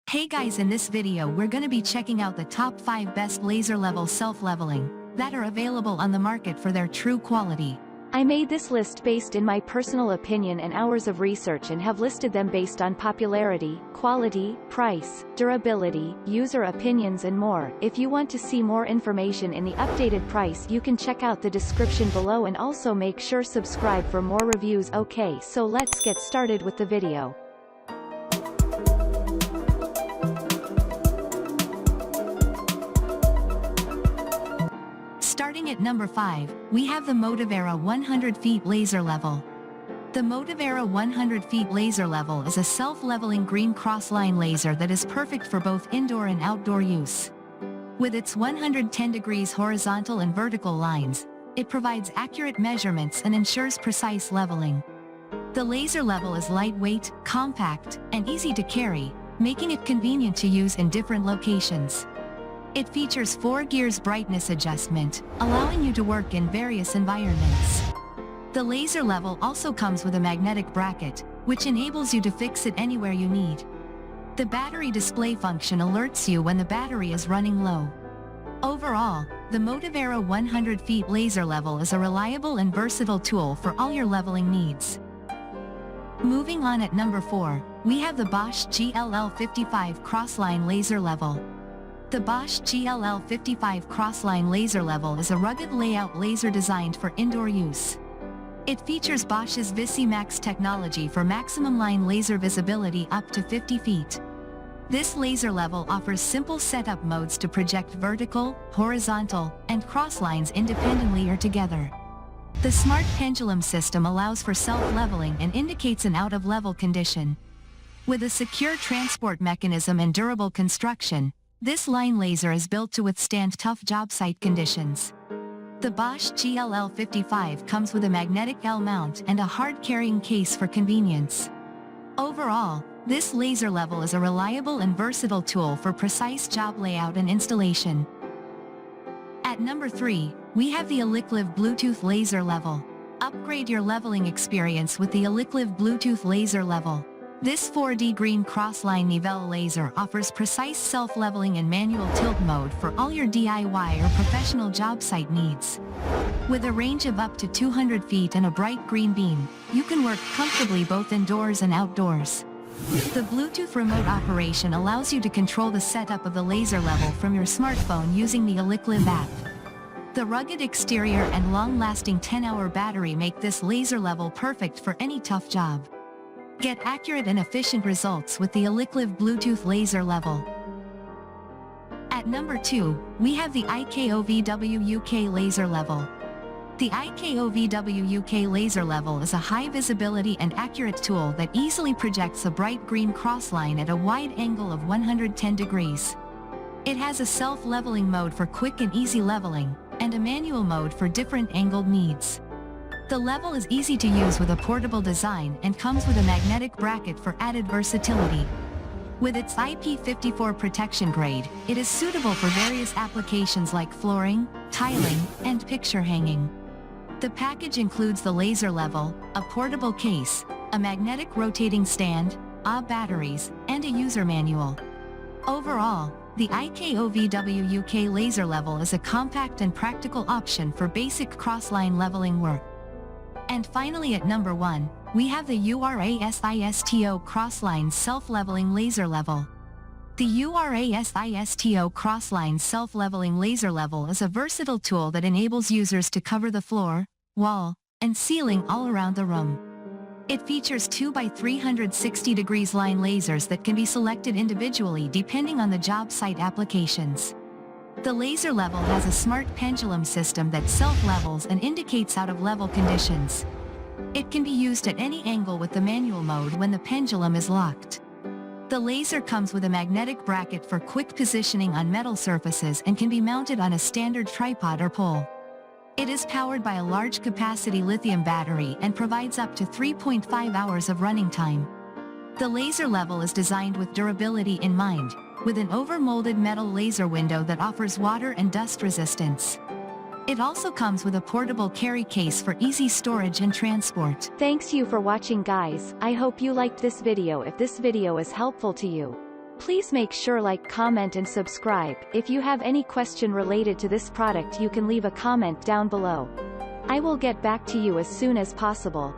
Hey guys, in this video we're gonna be checking out the top 5 best laser level self-leveling that are available on the market for their true quality. I made this list based in my personal opinion and hours of research and have listed them based on popularity, quality, price, durability, user opinions and more. If you want to see more information in the updated price, you can check out the description below and also make sure subscribe for more reviews. Okay, so let's get started with the video. Starting at number 5, we have the Motovera 100 feet laser level. The Motovera 100 feet laser level is a self-leveling green cross-line laser that is perfect for both indoor and outdoor use. With its 110 degrees horizontal and vertical lines, it provides accurate measurements and ensures precise leveling. The laser level is lightweight, compact, and easy to carry, making it convenient to use in different locations. It features 4 gears brightness adjustment, allowing you to work in various environments. The laser level also comes with a magnetic bracket, which enables you to fix it anywhere you need. The battery display function alerts you when the battery is running low. Overall, the Motovera 100 feet laser level is a reliable and versatile tool for all your leveling needs. Moving on at number 4, we have the Bosch GLL55 Crossline Laser Level. The Bosch GLL55 Crossline Laser Level is a rugged layout laser designed for indoor use. It features Bosch's VisiMax technology for maximum line laser visibility up to 50 feet. This laser level offers simple setup modes to project vertical, horizontal, and cross lines independently or together. The smart pendulum system allows for self-leveling and indicates an out-of-level condition. With a secure transport mechanism and durable construction, this line laser is built to withstand tough job site conditions. The Bosch GLL55 comes with a magnetic L mount and a hard-carrying case for convenience. Overall, this laser level is a reliable and versatile tool for precise job layout and installation. At number 3, we have the Elikliv Bluetooth Laser Level. Upgrade your leveling experience with the Elikliv Bluetooth Laser Level. This 4D green crossline nivelle laser offers precise self-leveling and manual tilt mode for all your DIY or professional job site needs. With a range of up to 200 feet and a bright green beam, you can work comfortably both indoors and outdoors. The Bluetooth remote operation allows you to control the setup of the laser level from your smartphone using the Elikliv app. The rugged exterior and long-lasting 10-hour battery make this laser level perfect for any tough job. Get accurate and efficient results with the Elikliv Bluetooth Laser Level. At number 2, we have the IKOVW UK Laser Level. The IKOVW UK Laser Level is a high-visibility and accurate tool that easily projects a bright green crossline at a wide angle of 110 degrees. It has a self-leveling mode for quick and easy leveling, and a manual mode for different angled needs. The level is easy to use with a portable design and comes with a magnetic bracket for added versatility. With its IP54 protection grade, it is suitable for various applications like flooring, tiling, and picture hanging. The package includes the laser level, a portable case, a magnetic rotating stand, batteries, and a user manual. Overall, the IKOVW UK Laser Level is a compact and practical option for basic crossline leveling work. And finally at number 1, we have the URASISTO Crossline Self-Leveling Laser Level. The URASISTO Crossline Self-Leveling Laser Level is a versatile tool that enables users to cover the floor, wall, and ceiling all around the room. It features 2 by 360 degrees line lasers that can be selected individually depending on the job site applications. The laser level has a smart pendulum system that self-levels and indicates out-of-level conditions. It can be used at any angle with the manual mode when the pendulum is locked. The laser comes with a magnetic bracket for quick positioning on metal surfaces and can be mounted on a standard tripod or pole. It is powered by a large-capacity lithium battery and provides up to 3.5 hours of running time. The laser level is designed with durability in mind, with an over-molded metal laser window that offers water and dust resistance. It also comes with a portable carry case for easy storage and transport. Thanks you for watching guys. I hope you liked this video. If this video is helpful to you, Please make sure like, comment and subscribe. If you have any question related to this product you can leave a comment down below. I will get back to you as soon as possible.